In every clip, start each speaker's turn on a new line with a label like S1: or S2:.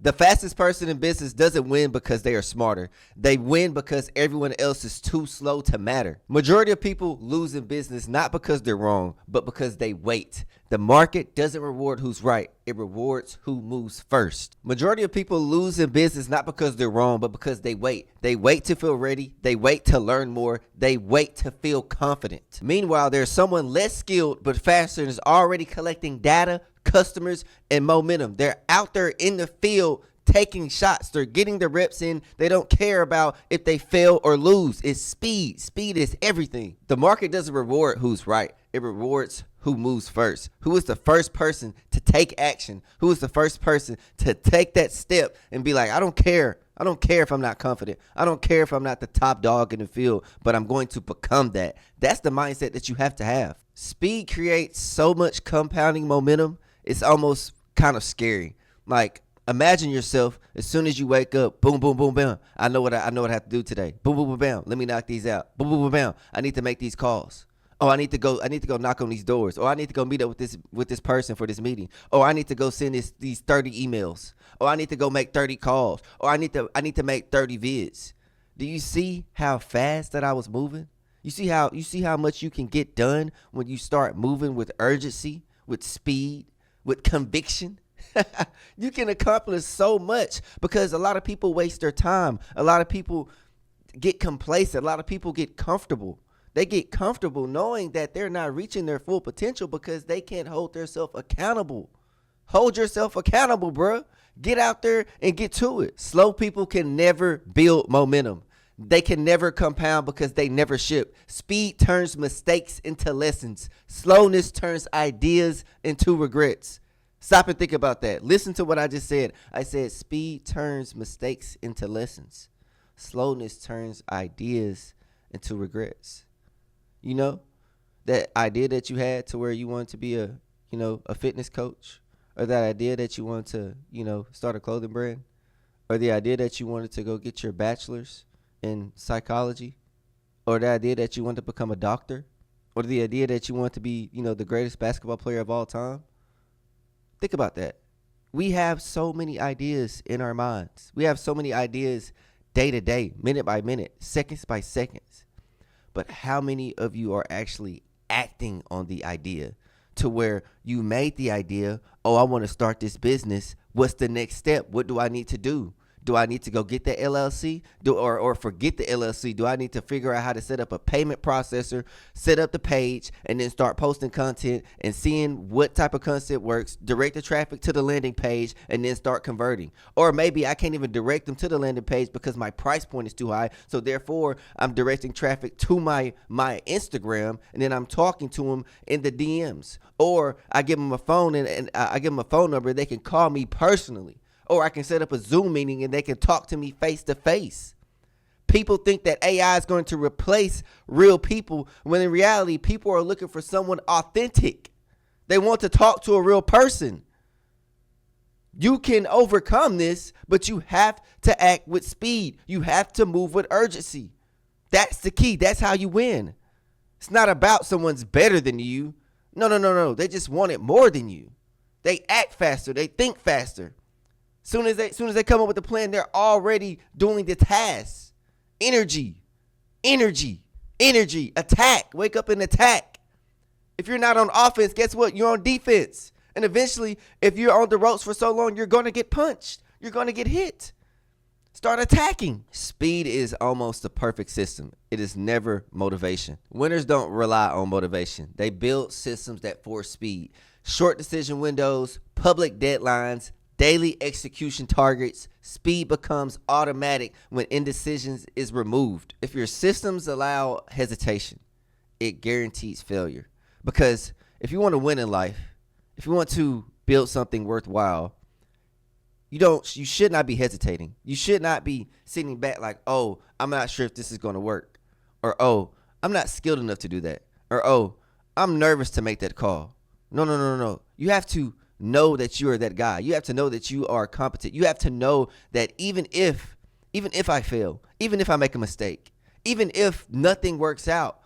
S1: The fastest person in business doesn't win because they are smarter. They win because everyone else is too slow to matter. Majority of people lose in business not because they're wrong, but because they wait. The market doesn't reward who's right. It rewards who moves first. Majority of people lose in business not because they're wrong, but because they wait. They wait to feel ready. They wait to learn more. They wait to feel confident. Meanwhile, there's someone less skilled but faster and is already collecting data, customers, and momentum. They're out there in the field taking shots. They're getting the reps in. They don't care about if they fail or lose. It's speed. Speed is everything. The market doesn't reward who's right. It rewards who moves first. Who is the first person to take action? Who is the first person to take that step and be like, I don't care. I don't care if I'm not confident. I don't care if I'm not the top dog in the field, but I'm going to become that. That's the mindset that you have to have. Speed creates so much compounding momentum. It's almost kind of scary. Like, imagine yourself as soon as you wake up, boom, boom, boom, bam. I know what I have to do today. Boom, boom, boom, bam. Let me knock these out. Boom, boom, boom, bam. I need to make these calls. Oh, I need to go knock on these doors. Or I need to go meet up with this person for this meeting. Or I need to go send these 30 emails. Or I need to go make 30 calls. Or I need to make 30 vids. Do you see how fast that I was moving? You see how much you can get done when you start moving with urgency, with speed, with conviction? You can accomplish so much because a lot of people waste their time. A lot of people get complacent. A lot of people get comfortable. They get comfortable knowing that they're not reaching their full potential because they can't hold themselves accountable. Hold yourself accountable, bruh. Get out there and get to it. Slow people can never build momentum. They can never compound because they never ship. Speed turns mistakes into lessons. Slowness turns ideas into regrets. Stop and think about that. Listen to what I just said. I said speed turns mistakes into lessons. Slowness turns ideas into regrets. You know, that idea that you had to where you wanted to be a fitness coach, or that idea that you wanted to, start a clothing brand, or the idea that you wanted to go get your bachelor's in psychology, or the idea that you wanted to become a doctor, or the idea that you want to be, the greatest basketball player of all time. Think about that. We have so many ideas in our minds. We have so many ideas day to day, minute by minute, seconds by seconds. But how many of you are actually acting on the idea to where you made the idea, oh, I want to start this business. What's the next step? What do I need to do? Do I need to go get the LLC or forget the LLC? Do I need to figure out how to set up a payment processor, set up the page, and then start posting content and seeing what type of content works, direct the traffic to the landing page, and then start converting? Or maybe I can't even direct them to the landing page because my price point is too high. So therefore, I'm directing traffic to my Instagram, and then I'm talking to them in the DMs. Or I give them a phone and I give them a phone number. They can call me personally. Or I can set up a Zoom meeting and they can talk to me face to face. People think that AI is going to replace real people when in reality, people are looking for someone authentic. They want to talk to a real person. You can overcome this, but you have to act with speed. You have to move with urgency. That's the key. That's how you win. It's not about someone's better than you. No. They just want it more than you. They act faster. They think faster. Soon as they come up with a plan, they're already doing the tasks. Energy, attack, wake up and attack. If you're not on offense, guess what? You're on defense. And eventually, if you're on the ropes for so long, you're going to get punched. You're going to get hit. Start attacking. Speed is almost the perfect system. It is never motivation. Winners don't rely on motivation. They build systems that force speed. Short decision windows, public deadlines, daily execution targets. Speed becomes automatic when indecision is removed. If your systems allow hesitation, it guarantees failure. Because if you want to win in life, if you want to build something worthwhile, you should not be hesitating. You should not be sitting back like, oh, I'm not sure if this is going to work. Or, oh, I'm not skilled enough to do that. Or, oh, I'm nervous to make that call. No. You have to know that you are that guy. You have to know that you are competent. You have to know that even if I fail, even if I make a mistake, even if nothing works out,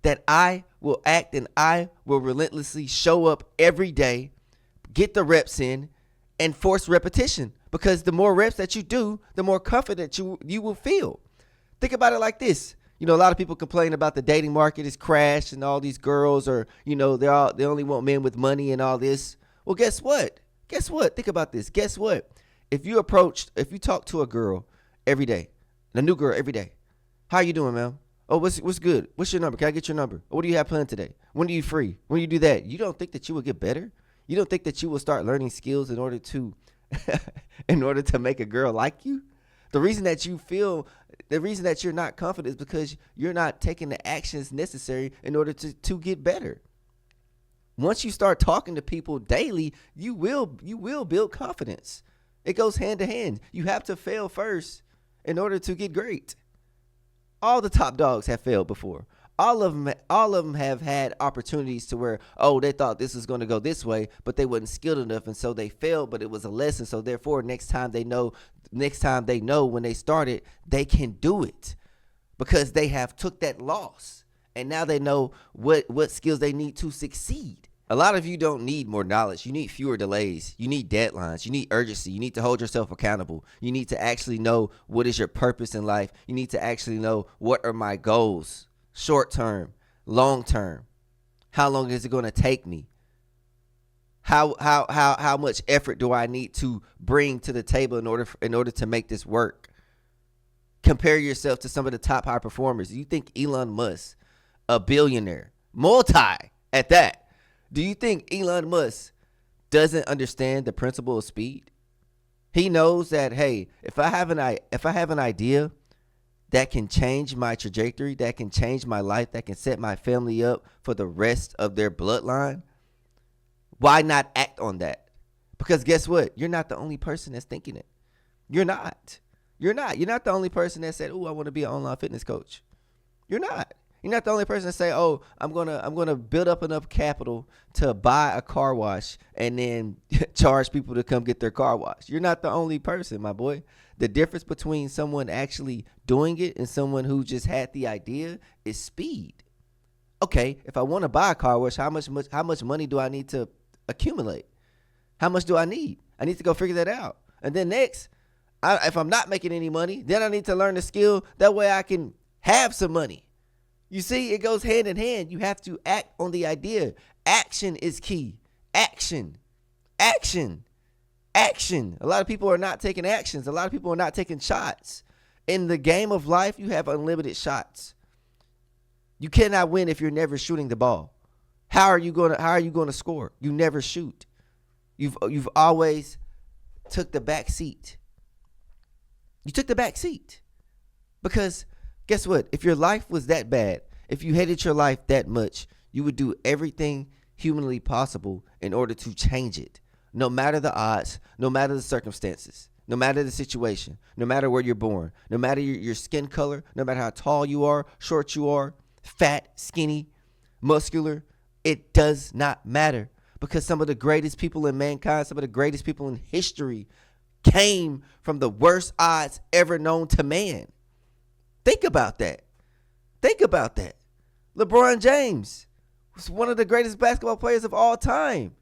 S1: that I will act and I will relentlessly show up every day, get the reps in, and force repetition. because the more reps that you do, the more confident you will feel. Think about it like this. A lot of people complain about the dating market is crashed and all these girls are, they only want men with money and all this. Well, guess what? Think about this. Guess what? If you talk to a girl every day, a new girl every day, how you doing, man? Oh, what's good? What's your number? Can I get your number? What do you have planned today? When are you free? When you do that? You don't think that you will get better? You don't think that you will start learning skills in order to make a girl like you? The reason that you're not confident is because you're not taking the actions necessary in order to get better. Once you start talking to people daily, you will build confidence. It goes hand to hand. You have to fail first in order to get great. All the top dogs have failed before. All of them have had opportunities to where, they thought this was going to go this way, but they wasn't skilled enough, and so they failed, but it was a lesson. So therefore, next time they know when they started, they can do it because they have took that loss, and now they know what skills they need to succeed. A lot of you don't need more knowledge. You need fewer delays. You need deadlines. You need urgency. You need to hold yourself accountable. You need to actually know what is your purpose in life. You need to actually know what are my goals, short term, long term. How long is it going to take me? How much effort do I need to bring to the table in order to make this work? Compare yourself to some of the top high performers. You think Elon Musk, a billionaire, multi at that, do you think Elon Musk doesn't understand the principle of speed? He knows that, hey, if I have an idea that can change my trajectory, that can change my life, that can set my family up for the rest of their bloodline, why not act on that? Because guess what? You're not the only person that's thinking it. You're not. You're not the only person that said, I want to be an online fitness coach. You're not. You're not the only person that say, I'm gonna build up enough capital to buy a car wash and then charge people to come get their car washed. You're not the only person, my boy. The difference between someone actually doing it and someone who just had the idea is speed. Okay, if I want to buy a car wash, how much money do I need to accumulate? How much do I need? I need to go figure that out. And then next, if I'm not making any money, then I need to learn the skill. That way I can have some money. You see, it goes hand in hand. You have to act on the idea. Action is key. Action. A lot of people are not taking actions. A lot of people are not taking shots. In the game of life, you have unlimited shots. You cannot win if you're never shooting the ball. How are you going to score? You never shoot. You've always took the back seat. You took the back seat because guess what? If your life was that bad, if you hated your life that much, you would do everything humanly possible in order to change it. No matter the odds, no matter the circumstances, no matter the situation, no matter where you're born, no matter your skin color, no matter how tall you are, short you are, fat, skinny, muscular, it does not matter because some of the greatest people in mankind, some of the greatest people in history came from the worst odds ever known to man. Think about that. LeBron James was one of the greatest basketball players of all time.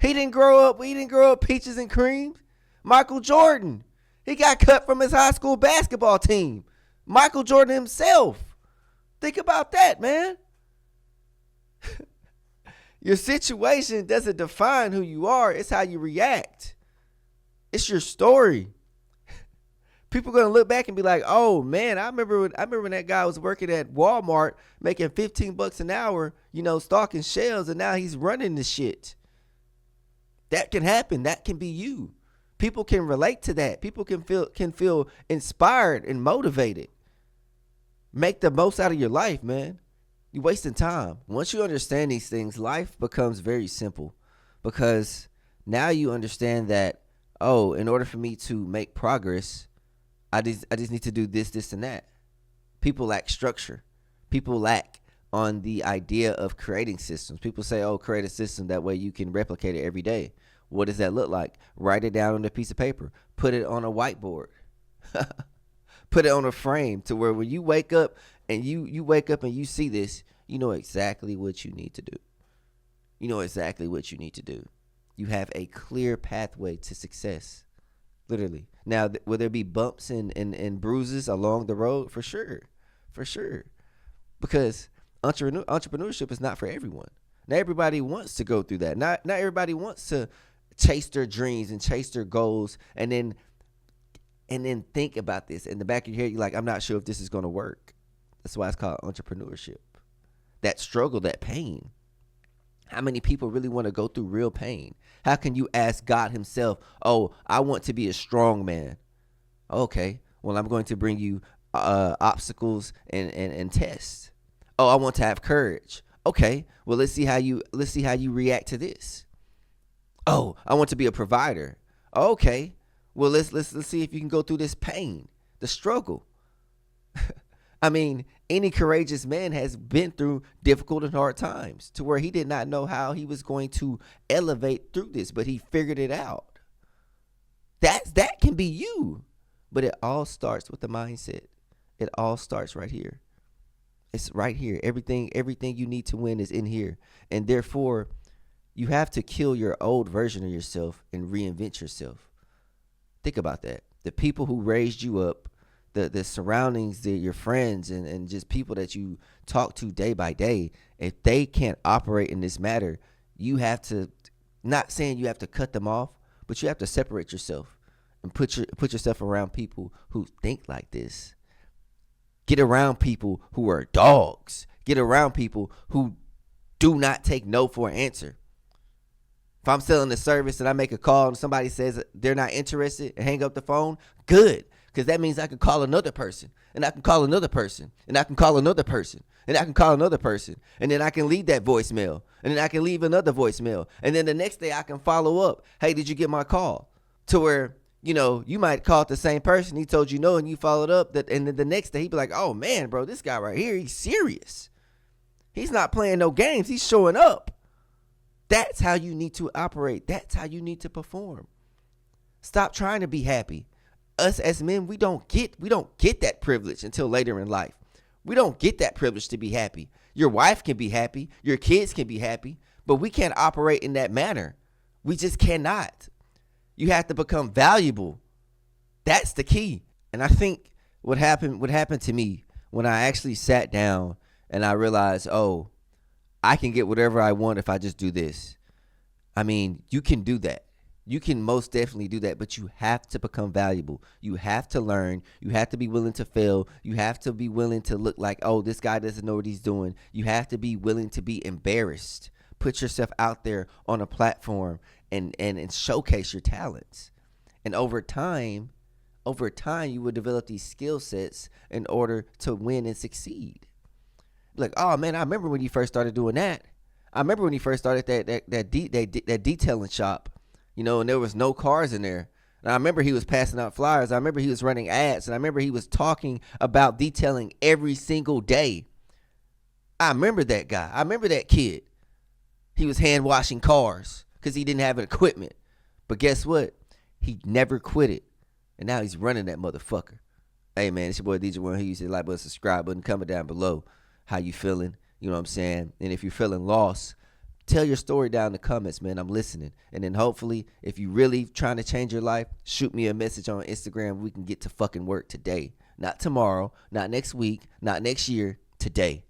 S1: He didn't grow up peaches and cream. Michael Jordan, he got cut from his high school basketball team. Michael Jordan himself. Think about that, man. Your situation doesn't define who you are. It's how you react. It's your story. People are going to look back and be like, oh, man, I remember when that guy was working at Walmart making $15 an hour, stocking shelves, and now he's running the shit. That can happen. That can be you. People can relate to that. People can feel inspired and motivated. Make the most out of your life, man. You're wasting time. Once you understand these things, life becomes very simple because now you understand that, in order for me to make progress, I just need to do this, and that. People lack structure. People lack on the idea of creating systems. People say, create a system that way you can replicate it every day. What does that look like? Write it down on a piece of paper. Put it on a whiteboard. Put it on a frame to where when you wake up and you see this, you know exactly what you need to do. You know exactly what you need to do. You have a clear pathway to success. Literally. Now, will there be bumps and bruises along the road? For sure. For sure. Because entrepreneurship is not for everyone. Not everybody wants to go through that. Not everybody wants to chase their dreams and chase their goals and then think about this. In the back of your head, you're like, I'm not sure if this is going to work. That's why it's called entrepreneurship. That struggle, that pain. How many people really want to go through real pain? How can you ask God himself, oh, I want to be a strong man? Okay, well, I'm going to bring you obstacles and tests. Oh, I want to have courage. Okay, well, let's see how you react to this. Oh, I want to be a provider. Okay, well, let's see if you can go through this pain, the struggle. I mean, any courageous man has been through difficult and hard times to where he did not know how he was going to elevate through this, but he figured it out. That can be you. But it all starts with the mindset. It all starts right here. It's right here. Everything you need to win is in here. And therefore, you have to kill your old version of yourself and reinvent yourself. Think about that. The people who raised you up, the surroundings, your friends, and just people that you talk to day by day, if they can't operate in this matter, you have to, not saying you have to cut them off, but you have to separate yourself and put yourself around people who think like this. Get around people who are dogs. Get around people who do not take no for an answer. If I'm selling a service and I make a call and somebody says they're not interested and hang up the phone, good. Because that means I can call another person, and I can call another person, and I can call another person, and I can call another person, and then I can leave that voicemail, and then I can leave another voicemail, and then the next day I can follow up. Hey, did you get my call? To where, you might call the same person. He told you no, and you followed up. And then the next day he'd be like, oh, man, bro, this guy right here, he's serious. He's not playing no games. He's showing up. That's how you need to operate. That's how you need to perform. Stop trying to be happy. Us as men, we don't get that privilege until later in life. We don't get that privilege to be happy. Your wife can be happy. Your kids can be happy. But we can't operate in that manner. We just cannot. You have to become valuable. That's the key. And I think what happened to me when I actually sat down and I realized, oh, I can get whatever I want if I just do this. I mean, you can do that. You can most definitely do that, but you have to become valuable. You have to learn. You have to be willing to fail. You have to be willing to look like, oh, this guy doesn't know what he's doing. You have to be willing to be embarrassed. Put yourself out there on a platform and showcase your talents. And over time, you will develop these skill sets in order to win and succeed. Like, oh man, I remember when you first started doing that. I remember when you first started that detailing shop. And there was no cars in there. And I remember he was passing out flyers. I remember he was running ads. And I remember he was talking about detailing every single day. I remember that guy. I remember that kid. He was hand washing cars because he didn't have equipment. But guess what? He never quit it. And now he's running that motherfucker. Hey, man, it's your boy DJ One. He used to like button, subscribe button, comment down below. How you feeling? You know what I'm saying? And if you're feeling lost, tell your story down in the comments, man. I'm listening. And then hopefully, if you really trying to change your life, shoot me a message on Instagram. We can get to fucking work today. Not tomorrow, not next week, not next year, today.